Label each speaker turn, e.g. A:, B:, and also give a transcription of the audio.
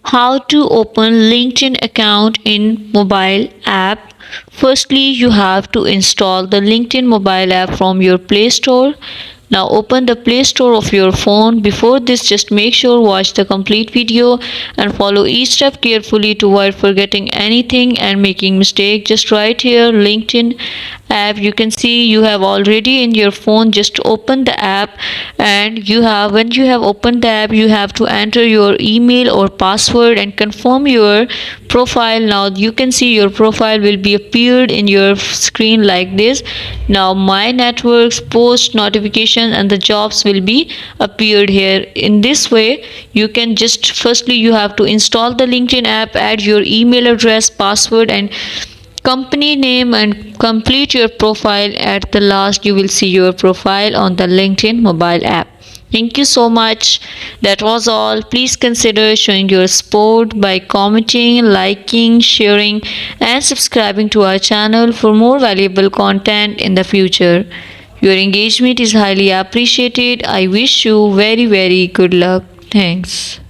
A: How to open LinkedIn account in mobile app. Firstly, you have to install the LinkedIn mobile app from your Play Store. Now open the Play Store of your phone. Before this, just make sure watch the complete video and follow each step carefully to avoid forgetting anything and making mistake. Just right here LinkedIn app, you can see you have already in your phone. Just open the app, and when you have opened the app, you have to enter your email or password and confirm your profile. Now you can see your profile will be appeared in your screen like this. Now my networks, post notification and the jobs will be appeared here. In this way you can just firstly you have to install the LinkedIn app, add your email address, password and company name and complete your profile. At the last you will see your profile on the LinkedIn mobile app. Thank you so much. That was all. Please consider showing your support by commenting, liking, sharing, and subscribing to our channel for more valuable content in the future. Your engagement is highly appreciated. I wish you very, very good luck. Thanks.